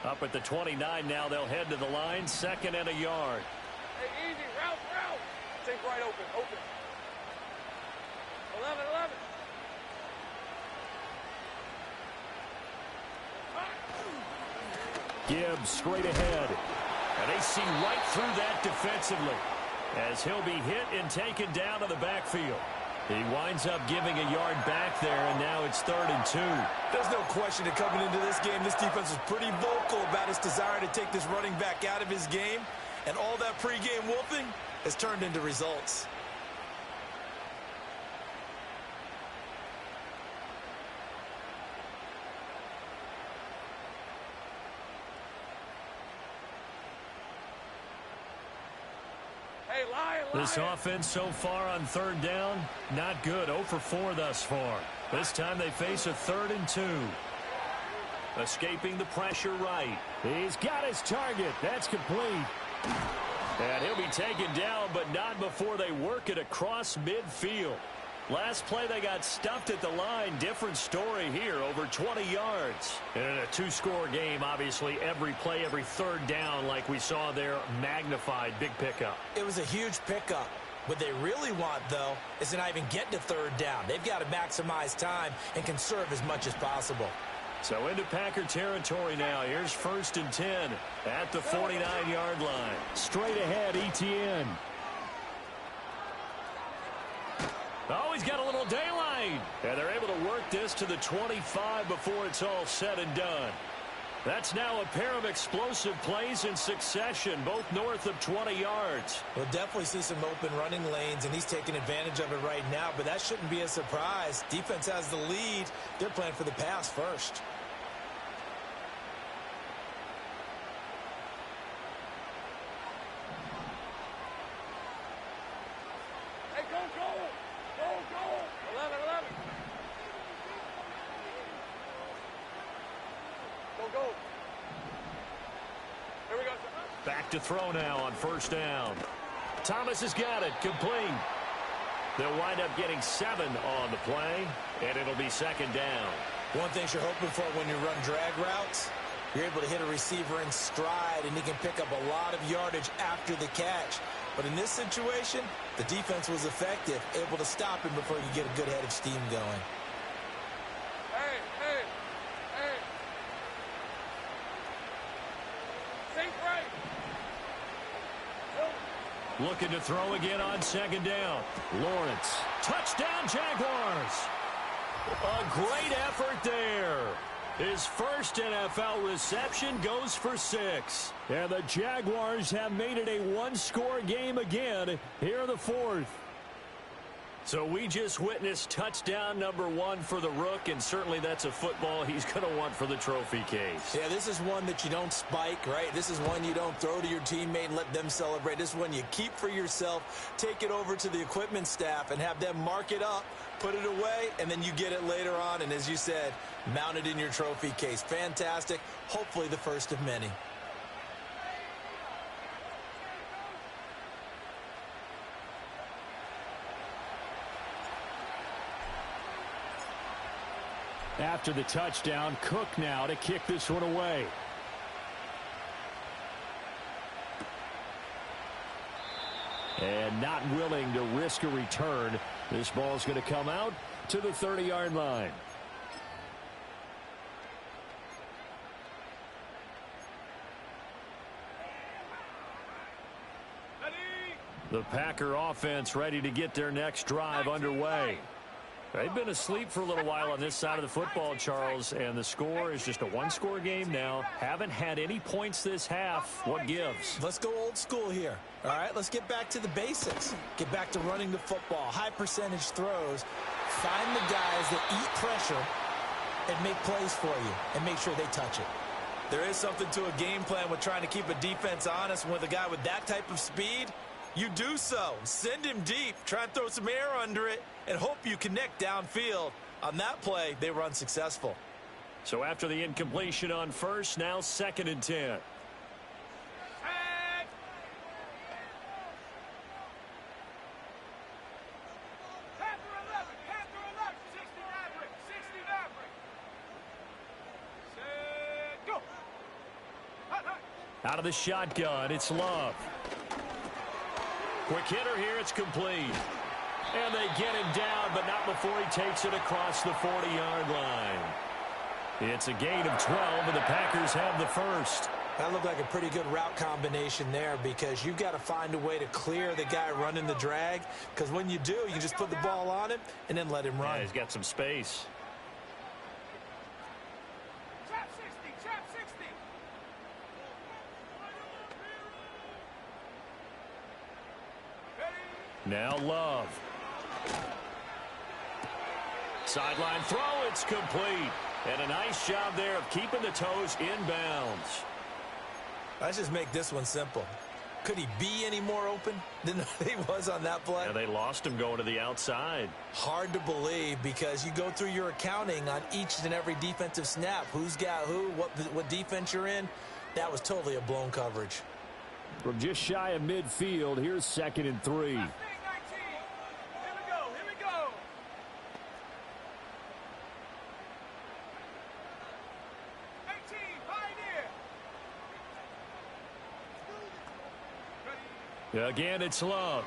Up at the 29 now, they'll head to the line, 2nd and a yard. Hey, easy, route. Take right, open. 11. Gibbs straight ahead. And they see right through that defensively as he'll be hit and taken down to the backfield. He winds up giving a yard back there, and now it's 3rd and 2. There's no question that coming into this game, this defense was pretty vocal about its desire to take this running back out of his game, and all that pregame wolfing has turned into results. Hey, Lion. This offense so far on 3rd down, not good. 0 for 4 thus far. This time they face a 3rd and 2. Escaping the pressure right. He's got his target. That's complete. And he'll be taken down, but not before they work it across midfield. Last play they got stuffed at the line. Different story here, over 20 yards. And in a 2-score game, obviously every play, every 3rd down like we saw there, magnified. Big pickup. It was a huge pickup. What they really want, though, is to not even get to 3rd down. They've got to maximize time and conserve as much as possible. So into Packer territory now. Here's 1st and 10 at the 49-yard line. Straight ahead, Etienne. Oh, he's got a little daylight. And they're able to work this to the 25 before it's all said and done. That's now a pair of explosive plays in succession, both north of 20 yards. We'll definitely see some open running lanes, and he's taking advantage of it right now, but that shouldn't be a surprise. Defense has the lead. They're playing for the pass first. Hey, go. 11. Go. Here we go. Back to throw now on 1st down. Thomas has got it. Complete. They'll wind up getting 7 on the play, and it'll be 2nd down. One thing you're hoping for when you run drag routes, you're able to hit a receiver in stride, and he can pick up a lot of yardage after the catch. But in this situation, the defense was effective, able to stop him before you get a good head of steam going. Hey. Think right. Looking to throw again on 2nd down. Lawrence. Touchdown, Jaguars. A great effort there. His first NFL reception goes for 6. And the Jaguars have made it a 1-score game again here in the 4th. So we just witnessed touchdown number 1 for the Rook, and certainly that's a football he's going to want for the trophy case. Yeah, this is one that you don't spike, right? This is one you don't throw to your teammate and let them celebrate. This is one you keep for yourself, take it over to the equipment staff, and have them mark it up, put it away, and then you get it later on, and as you said, mount it in your trophy case. Fantastic. Hopefully the first of many. After the touchdown, Cook now to kick this one away. And not willing to risk a return. This ball's going to come out to the 30-yard line. The Packer offense ready to get their next drive underway. They've been asleep for a little while on this side of the football, Charles, and the score is just a 1-score game now. Haven't had any points this half. What gives? Let's go old school here. All right, let's get back to the basics. Get back to running the football, high percentage throws. Find the guys that eat pressure and make plays for you and make sure they touch it. There is something to a game plan with trying to keep a defense honest. With a guy with that type of speed, You do so. Send him deep. Try and throw some air under it and hope you connect downfield. On that play, they were unsuccessful. So after the incompletion on first, now 2nd and 10. Out of the shotgun, it's Love. Quick hitter here, it's complete. And they get him down, but not before he takes it across the 40-yard line. It's a gain of 12, and the Packers have the first. That looked like a pretty good route combination there because you've got to find a way to clear the guy running the drag, because when you do, you just put the ball on him and then let him run. Yeah, he's got some space. Now Love. Sideline throw, it's complete. And a nice job there of keeping the toes inbounds. Let's just make this one simple. Could he be any more open than he was on that play? Yeah, they lost him going to the outside. Hard to believe because you go through your accounting on each and every defensive snap. Who's got who, what defense you're in. That was totally a blown coverage. From just shy of midfield, here's 2nd and 3. Again, it's Love.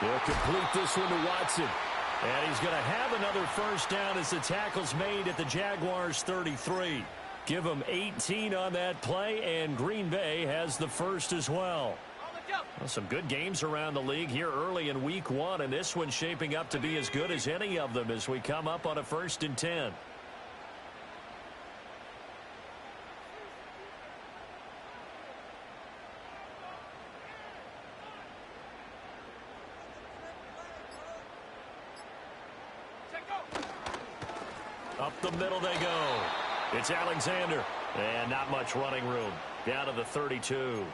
He'll complete this one to Watson. And he's going to have another first down as the tackle's made at the Jaguars' 33. Give them 18 on that play, and Green Bay has the first as well. Well, some good games around the league here early in Week 1, and this one's shaping up to be as good as any of them as we come up on a 1st and 10. Up the middle they go. It's Alexander. And not much running room. Down to the 32.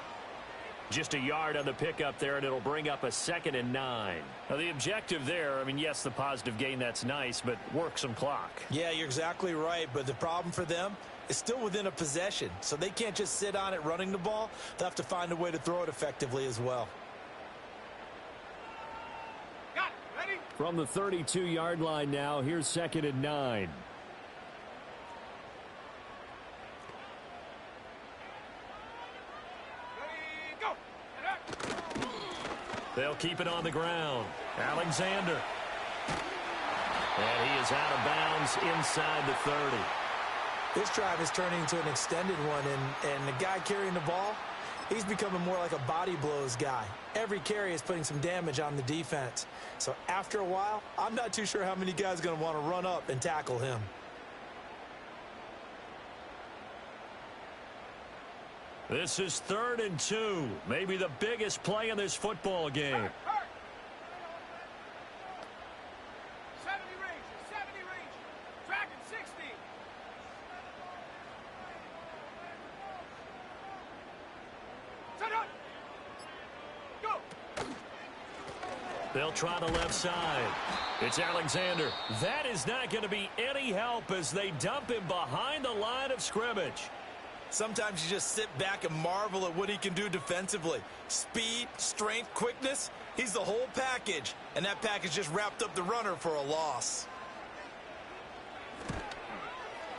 Just a yard on the pickup there, and it'll bring up a 2nd and 9. Now, the objective there, I mean, yes, the positive gain, that's nice, but work some clock. Yeah, you're exactly right, but the problem for them is still within a possession, so they can't just sit on it running the ball. They'll have to find a way to throw it effectively as well. Got it. Ready? From the 32-yard line now, here's 2nd and 9. They'll keep it on the ground. Alexander. And he is out of bounds inside the 30. This drive is turning into an extended one, and the guy carrying the ball, he's becoming more like a body blows guy. Every carry is putting some damage on the defense. So after a while, I'm not too sure how many guys are going to want to run up and tackle him. This is 3rd and 2. Maybe the biggest play in this football game. 70 range. Tracking 60. Set up. Go. They'll try the left side. It's Alexander. That is not going to be any help as they dump him behind the line of scrimmage. Sometimes you just sit back and marvel at what he can do defensively. Speed, strength, quickness, he's the whole package. And that package just wrapped up the runner for a loss.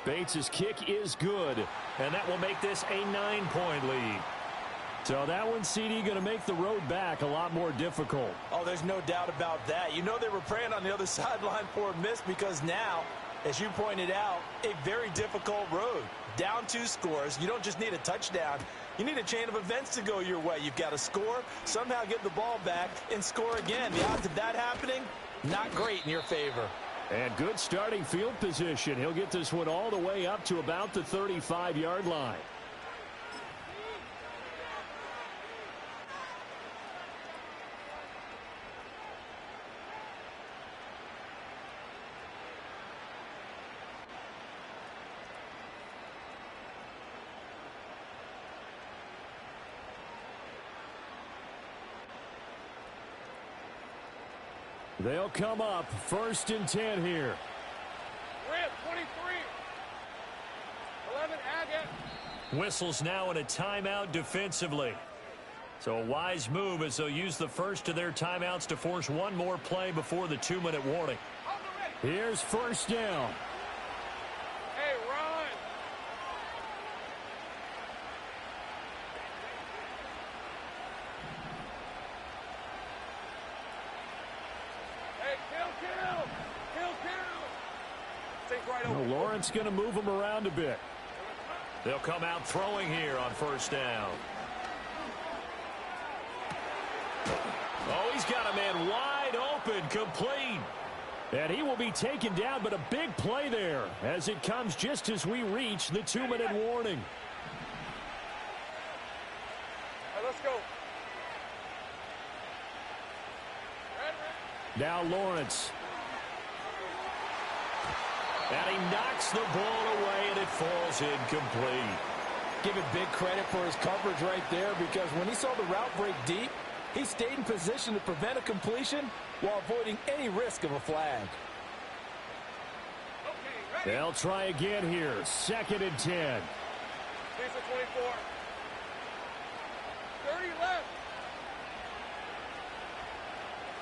Bates' kick is good, and that will make this a 9-point lead. So that one, CD, going to make the road back a lot more difficult. Oh, there's no doubt about that. You know they were praying on the other sideline for a miss because now, as you pointed out, a very difficult road. Down 2 scores. You don't just need a touchdown. You need a chain of events to go your way. You've got to score, somehow get the ball back, and score again. The odds of that happening, not great in your favor. And good starting field position. He'll get this one all the way up to about the 35-yard line. They'll come up 1st and 10 here. Red, 23. 11, Agate. Whistles now in a timeout defensively. So a wise move as they'll use the first of their timeouts to force one more play before the 2-minute warning. Here's 1st down. Hey, run. Hey, kill. Take right over. Lawrence going to move them around a bit. They'll come out throwing here on 1st down. Oh, he's got a man wide open, complete. And he will be taken down, but a big play there as it comes just as we reach the 2-minute warning. All right, let's go. Now Lawrence. And he knocks the ball away, and it falls incomplete. Give it big credit for his coverage right there, because when he saw the route break deep, he stayed in position to prevent a completion while avoiding any risk of a flag. They'll try again here. 2nd and 10. Please, 24. 30 left.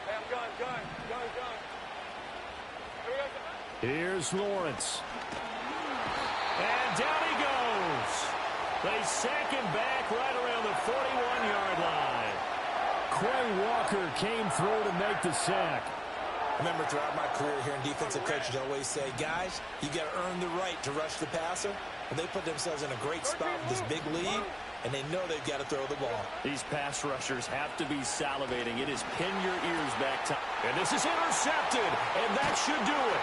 Hey, I'm gun. Here we go. Here's Lawrence. And down he goes. They sack him back right around the 41-yard line. Quay Walker came through to make the sack. I remember throughout my career here in defensive coaches always say, guys, you got to earn the right to rush the passer. And they put themselves in a great spot with this big lead, and they know they've got to throw the ball. These pass rushers have to be salivating. It is pin your ears back time. And this is intercepted, and that should do it.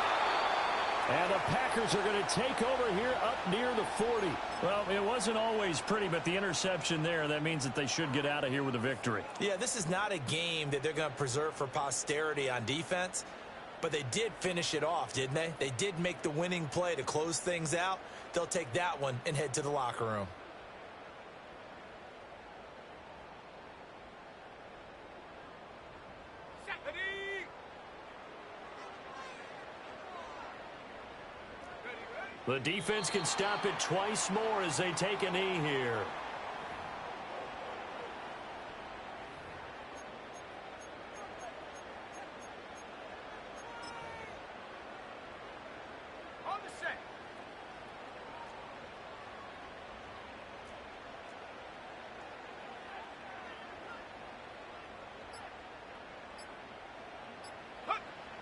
And the Packers are going to take over here up near the 40. Well, it wasn't always pretty, but the interception there, that means that they should get out of here with a victory. Yeah, this is not a game that they're going to preserve for posterity on defense, but they did finish it off, didn't they? They did make the winning play to close things out. They'll take that one and head to the locker room. The defense can stop it twice more as they take a knee here. On the set.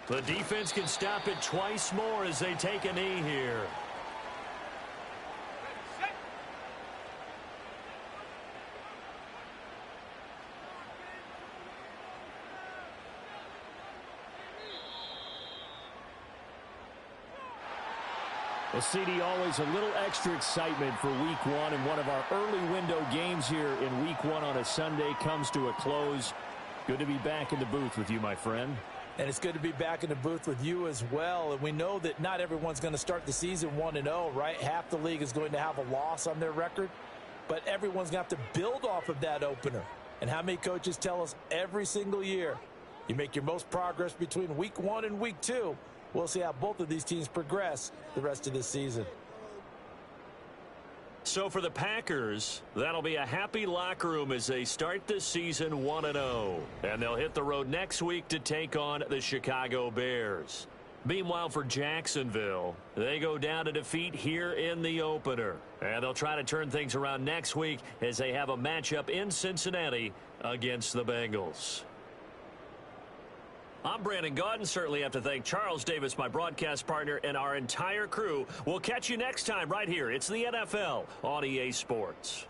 The defense can stop it twice more as they take a knee here. Well, CD, always a little extra excitement for Week 1, and one of our early window games here in Week 1 on a Sunday comes to a close. Good to be back in the booth with you, my friend. And it's good to be back in the booth with you as well. And we know that not everyone's going to start the season 1-0, right? Half the league is going to have a loss on their record. But everyone's going to have to build off of that opener. And how many coaches tell us every single year, you make your most progress between Week 1 and Week 2. We'll see how both of these teams progress the rest of this season. So for the Packers, that'll be a happy locker room as they start the season 1-0. And they'll hit the road next week to take on the Chicago Bears. Meanwhile, for Jacksonville, they go down to defeat here in the opener. And they'll try to turn things around next week as they have a matchup in Cincinnati against the Bengals. I'm Brandon Gaudin. Certainly have to thank Charles Davis, my broadcast partner, and our entire crew. We'll catch you next time right here. It's the NFL on EA Sports.